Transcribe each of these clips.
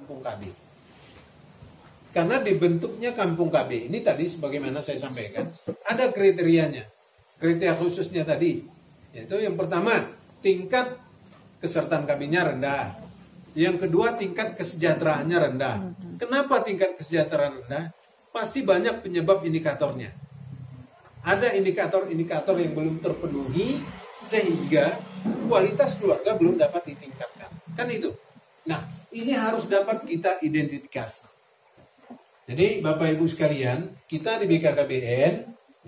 kampung KB. Karena dibentuknya kampung KB ini tadi sebagaimana saya sampaikan, ada kriterianya. Kriteria khususnya tadi, yaitu yang pertama, tingkat kesertaan KB-nya rendah. Yang kedua, tingkat kesejahteraannya rendah. Kenapa tingkat kesejahteraan rendah? Pasti banyak penyebab indikatornya. Ada indikator-indikator yang belum terpenuhi sehingga kualitas keluarga belum dapat ditingkatkan. Kan itu. Nah, ini harus dapat kita identifikasi. Jadi Bapak Ibu sekalian, kita di BKKBN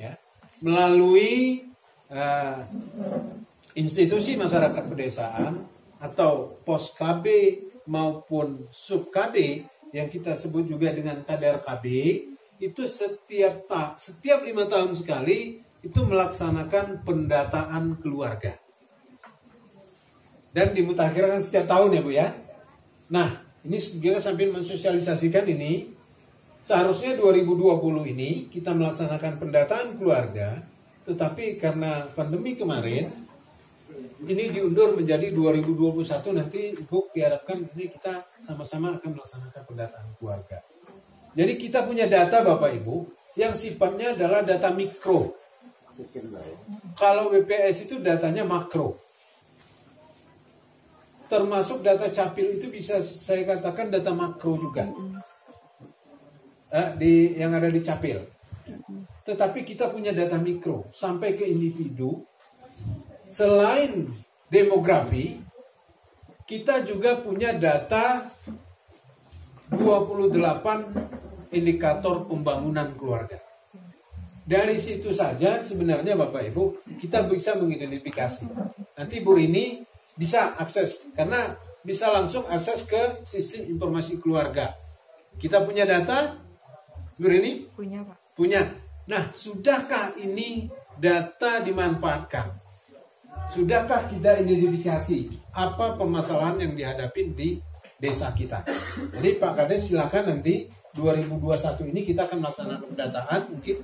ya, melalui institusi masyarakat pedesaan atau pos KB maupun sub KB yang kita sebut juga dengan kader KB, itu setiap 5 tahun sekali itu melaksanakan pendataan keluarga. Dan dimutakhirkan setiap tahun ya Bu ya. Nah, ini juga sambil mensosialisasikan ini, seharusnya 2020 ini kita melaksanakan pendataan keluarga, tetapi karena pandemi kemarin, ini diundur menjadi 2021, nanti Ibu diharapkan ini kita sama-sama akan melaksanakan pendataan keluarga. Jadi kita punya data Bapak Ibu, yang sifatnya adalah data mikro. Kalau BPS itu datanya makro. Termasuk data capil itu bisa saya katakan data makro juga. Yang ada di capil. Tetapi kita punya data mikro sampai ke individu. Selain demografi, kita juga punya data 28 indikator pembangunan keluarga. Dari situ saja sebenarnya Bapak Ibu kita bisa mengidentifikasi. Nanti Bu Rini bisa akses karena bisa langsung akses ke sistem informasi keluarga. Kita punya data, Bu Rini? Punya Pak. Punya. Nah, sudahkah ini data dimanfaatkan? Sudahkah kita identifikasi apa permasalahan yang dihadapi di desa kita? Jadi Pak Kades silakan nanti 2021 ini kita akan melaksanakan pendataan. Mungkin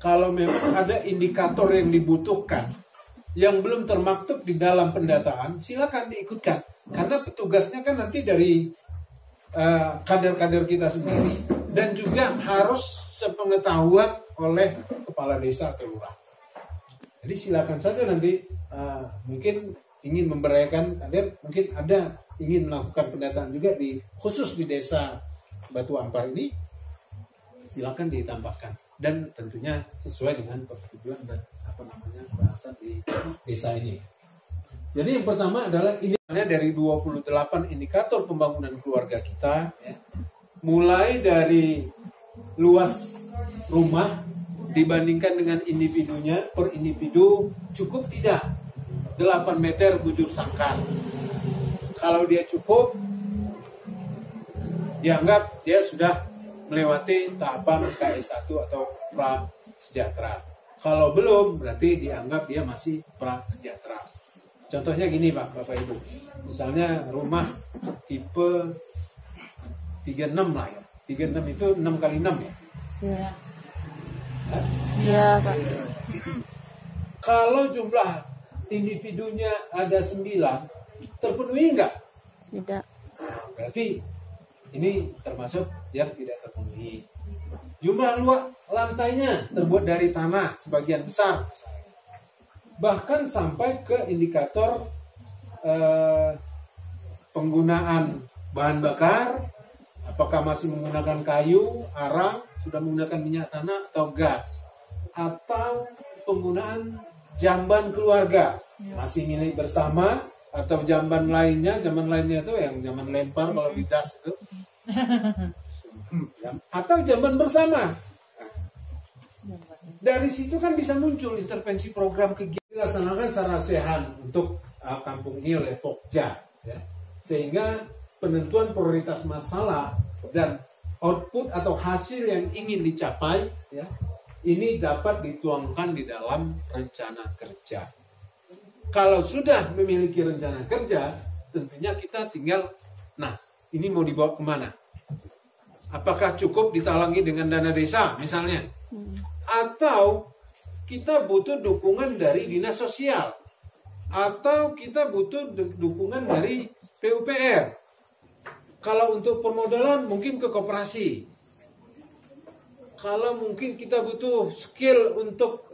kalau memang ada indikator yang dibutuhkan yang belum termaktub di dalam pendataan, silakan diikutkan. Karena petugasnya kan nanti dari kader-kader kita sendiri dan juga harus sepengetahuan oleh kepala desa atau lurah. Jadi silakan saja nanti mungkin ingin memberdayakan kader, mungkin ada ingin melakukan pendataan juga khusus di desa Batu Ampar ini, silakan ditambahkan dan tentunya sesuai dengan persetujuan dan bahasa di desa ini. Jadi yang pertama adalah ini dari 28 indikator pembangunan keluarga kita, ya. Mulai dari luas rumah dibandingkan dengan individunya, per individu cukup tidak 8 meter bujur sangkar. Kalau dia cukup, dianggap dia sudah melewati tahapan KS1 atau prasejahtera. Kalau belum, berarti dianggap dia masih prasejahtera. Contohnya gini Bapak Ibu, misalnya rumah tipe 36 lah ya. 36 itu 6 kali 6 ya? Iya. Iya Pak. Kalau jumlah individunya ada 9, terpenuhi enggak? Tidak. Berarti ini termasuk yang tidak terpenuhi. Jumlah luas lantainya terbuat dari tanah sebagian besar. Bahkan sampai ke indikator penggunaan bahan bakar, apakah masih menggunakan kayu, arang, sudah menggunakan minyak tanah atau gas, atau penggunaan jamban keluarga, masih milik bersama atau jamban lainnya itu yang jamban lempar kalau di das itu, atau jamban bersama. Dari situ kan bisa muncul intervensi program kegiatan dilaksanakan secara sehat untuk kampung ini oleh Pokja, ya. Sehingga penentuan prioritas masalah dan output atau hasil yang ingin dicapai, ya, ini dapat dituangkan di dalam rencana kerja. Kalau sudah memiliki rencana kerja, tentunya kita tinggal, nah ini mau dibawa kemana? Apakah cukup ditalangi dengan dana desa misalnya? Atau kita butuh dukungan dari dinas sosial? Atau kita butuh dukungan dari PUPR? Kalau untuk permodalan mungkin ke koperasi. Kalau mungkin kita butuh skill untuk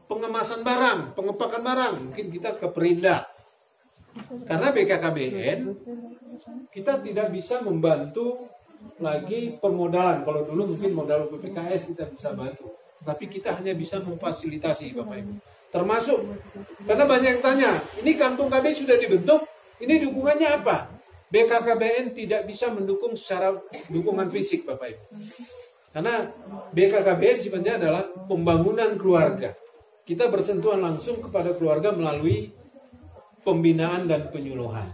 pengemasan barang, pengepakan barang, mungkin kita ke Perindak. Karena BKKBN kita tidak bisa membantu lagi permodalan. Kalau dulu mungkin modal PPKS kita bisa bantu, tapi kita hanya bisa memfasilitasi Bapak Ibu. Termasuk karena banyak yang tanya, ini kampung KB sudah dibentuk, ini dukungannya apa? BKKBN tidak bisa mendukung secara dukungan fisik Bapak Ibu. Karena BKKBN sebenarnya adalah pembangunan keluarga. Kita bersentuhan langsung kepada keluarga melalui pembinaan dan penyuluhan.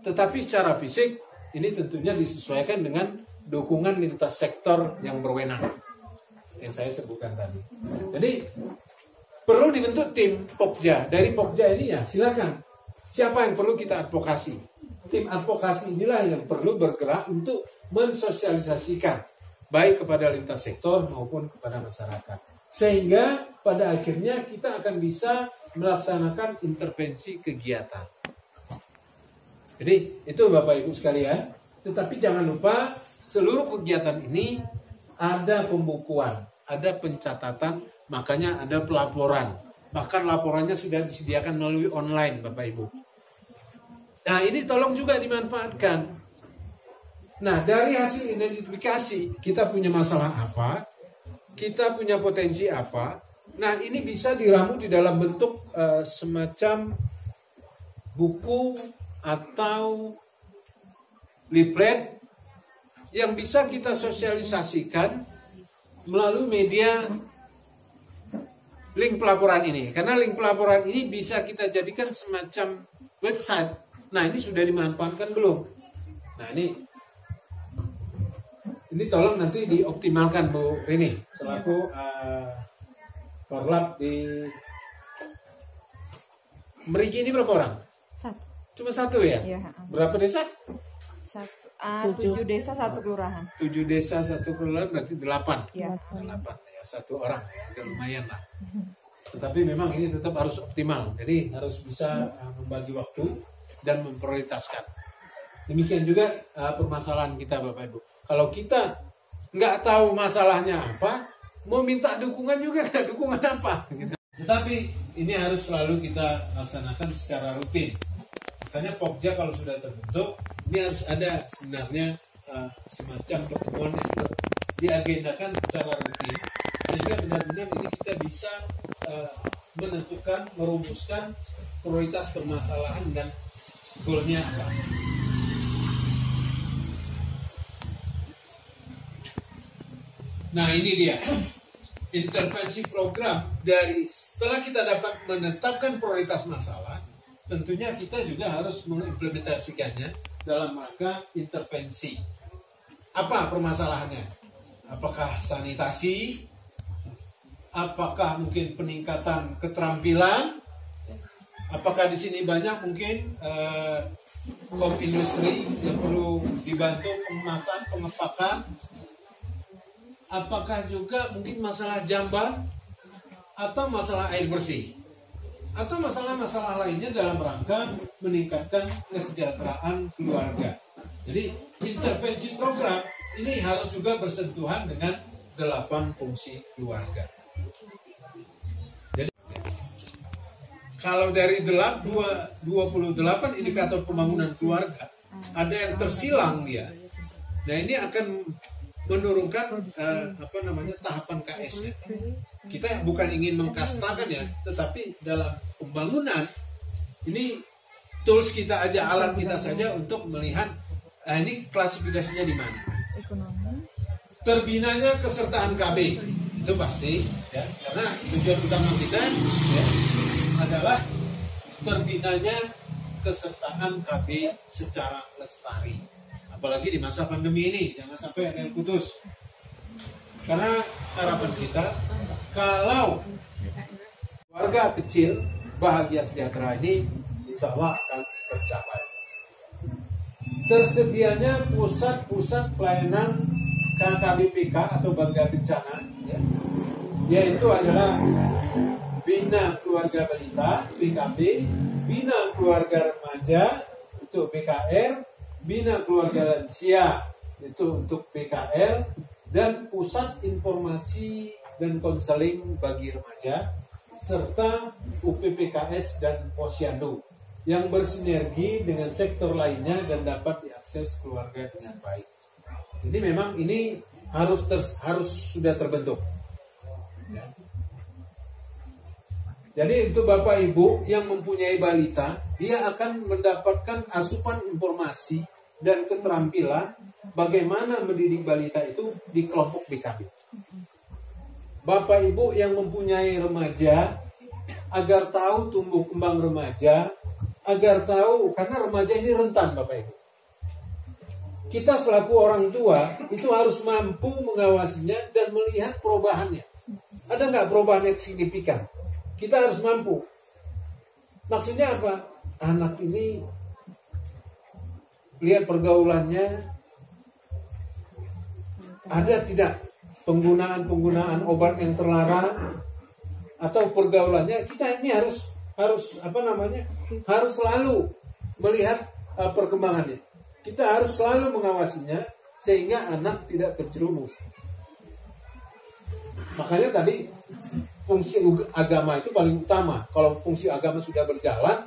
Tetapi secara fisik ini tentunya disesuaikan dengan dukungan lintas sektor yang berwenang yang saya sebutkan tadi. Jadi perlu dibentuk tim Pokja. Dari Pokja ini ya silakan. Siapa yang perlu kita advokasi? Tim advokasi inilah yang perlu bergerak untuk mensosialisasikan baik kepada lintas sektor maupun kepada masyarakat. Sehingga pada akhirnya kita akan bisa melaksanakan intervensi kegiatan. Jadi itu Bapak Ibu sekalian. Tetapi jangan lupa seluruh kegiatan ini ada pembukuan, ada pencatatan, makanya ada pelaporan. Bahkan laporannya sudah disediakan melalui online Bapak Ibu. Nah ini tolong juga dimanfaatkan. Nah dari hasil identifikasi kita punya masalah apa, kita punya potensi apa. Nah ini bisa diramu di dalam bentuk semacam buku atau leaflet yang bisa kita sosialisasikan melalui media link pelaporan ini. Karena link pelaporan ini bisa kita jadikan semacam website. Nah ini sudah dimanfaatkan belum? Nah ini tolong nanti dioptimalkan Bu Rini selaku korlap di Merigi ini berapa orang? Cuma satu ya? Iya. Berapa desa? 7 desa 1 kelurahan. 7 desa 1 kelurahan berarti 8. Iya. 8 ya, 1 orang ya, agak lumayan lah. Tetapi memang ini tetap harus optimal. Jadi harus bisa membagi waktu dan memprioritaskan. Demikian juga permasalahan kita Bapak Ibu. Kalau kita nggak tahu masalahnya apa, mau minta dukungan juga nggak dukungan apa. Gitu. Tetapi ini harus selalu kita laksanakan secara rutin. Makanya Pokja kalau sudah terbentuk, ini harus ada sebenarnya semacam pertemuan yang diagendakan secara rutin. Sehingga benar-benar ini kita bisa menentukan, merumuskan prioritas permasalahan dan goalnya apa. Nah ini dia intervensi program dari setelah kita dapat menetapkan prioritas masalah, tentunya kita juga harus mengimplementasikannya dalam rangka intervensi. Apa permasalahannya? Apakah sanitasi? Apakah mungkin peningkatan keterampilan? Apakah di sini banyak mungkin kom industri yang perlu dibantu pengemasan, pengepakan? Apakah juga mungkin masalah jamban atau masalah air bersih atau masalah-masalah lainnya dalam rangka meningkatkan kesejahteraan keluarga. Jadi intervensi program ini harus juga bersentuhan dengan 8 fungsi keluarga. Jadi kalau dari 28 indikator pembangunan keluarga ada yang tersilang dia. Nah ini akan menurunkan tahapan KS -nya. Kita bukan ingin mengkastrakan ya, tetapi dalam pembangunan ini tools kita aja, alat kita saja untuk melihat ini klasifikasinya di mana. Terbinanya kesertaan KB itu pasti ya, karena tujuan utama kita ya, adalah terbinanya kesertaan KB secara lestari. Apalagi di masa pandemi ini, jangan sampai ada yang putus. Karena harapan kita, kalau warga kecil bahagia sejahtera ini, insya Allah akan tercapai. Tersedianya pusat-pusat pelayanan KKBPK atau Bangga Bencana, ya, yaitu adalah Bina Keluarga Balita (BKB), Bina Keluarga Remaja (BKR), Bina Keluarga Lansia itu untuk PKL, dan Pusat Informasi dan Konseling bagi Remaja, serta UPPKS dan Posyandu yang bersinergi dengan sektor lainnya dan dapat diakses keluarga dengan baik. Jadi memang ini harus sudah terbentuk. Ya. Jadi untuk Bapak Ibu yang mempunyai balita, dia akan mendapatkan asupan informasi dan keterampilan bagaimana mendidik balita itu di kelompok BKB. Bapak Ibu yang mempunyai remaja, agar tahu tumbuh kembang remaja, agar tahu, karena remaja ini rentan Bapak Ibu. Kita selaku orang tua itu harus mampu mengawasinya dan melihat perubahannya. Ada nggak perubahan yang signifikan? Kita harus mampu. Maksudnya apa? Anak ini lihat pergaulannya, ada tidak penggunaan obat yang terlarang atau pergaulannya. Kita ini harus harus selalu melihat perkembangannya. Kita harus selalu mengawasinya sehingga anak tidak terjerumus. Makanya tadi fungsi agama itu paling utama. Kalau fungsi agama sudah berjalan,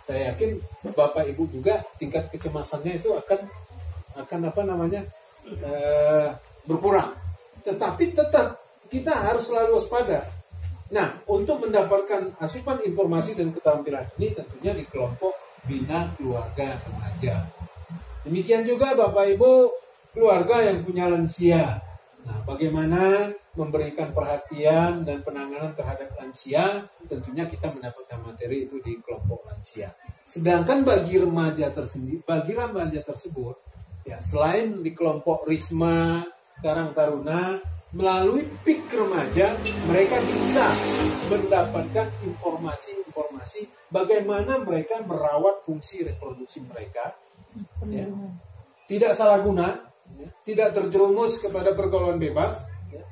saya yakin Bapak Ibu juga tingkat kecemasannya itu akan berkurang. Tetapi tetap kita harus selalu waspada. Nah, untuk mendapatkan asupan informasi dan keterampilan ini tentunya di kelompok Bina Keluarga Remaja. Demikian juga Bapak Ibu keluarga yang punya lansia. Nah, bagaimana memberikan perhatian dan penanganan terhadap lansia, tentunya kita mendapatkan materi itu di kelompok lansia. Sedangkan bagi remaja tersebut, ya selain di kelompok Risma, Karang Taruna, melalui PIK remaja, mereka bisa mendapatkan informasi bagaimana mereka merawat fungsi reproduksi mereka, ya. Tidak salah guna, ya. Tidak terjerumus kepada pergaulan bebas, ya.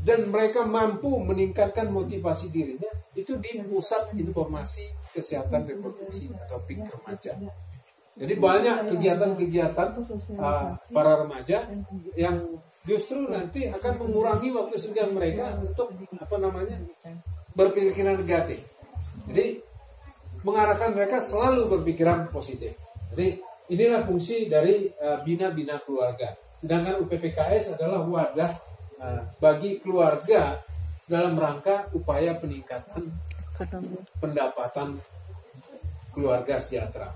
Dan mereka mampu meningkatkan motivasi dirinya, itu di Pusat Informasi Kesehatan Reproduksi atau PIK remaja. Jadi banyak kegiatan-kegiatan para remaja yang justru nanti akan mengurangi waktu senggang mereka untuk berpikiran negatif. Jadi mengarahkan mereka selalu berpikiran positif. Jadi inilah fungsi dari bina keluarga. Sedangkan UPPKS adalah wadah bagi keluarga dalam rangka upaya peningkatan pendapatan keluarga sejahtera.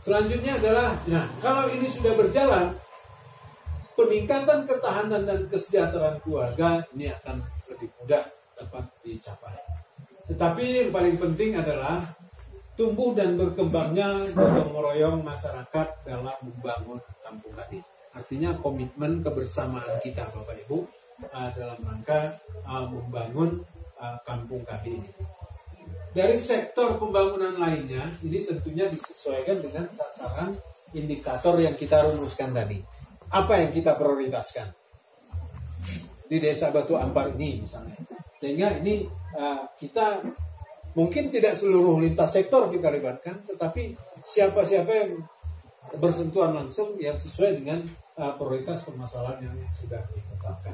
Selanjutnya adalah, nah kalau ini sudah berjalan, peningkatan ketahanan dan kesejahteraan keluarga ini akan lebih mudah dapat dicapai. Tetapi yang paling penting adalah tumbuh dan berkembangnya gotong royong masyarakat dalam membangun kampung KD. Artinya komitmen kebersamaan kita Bapak Ibu dalam rangka membangun kampung KD ini. Dari sektor pembangunan lainnya, ini tentunya disesuaikan dengan sasaran indikator yang kita rumuskan tadi. Apa yang kita prioritaskan di Desa Batu Ampar ini misalnya. Sehingga ini kita mungkin tidak seluruh lintas sektor kita libatkan, tetapi siapa-siapa yang bersentuhan langsung yang sesuai dengan prioritas permasalahan yang sudah ditetapkan.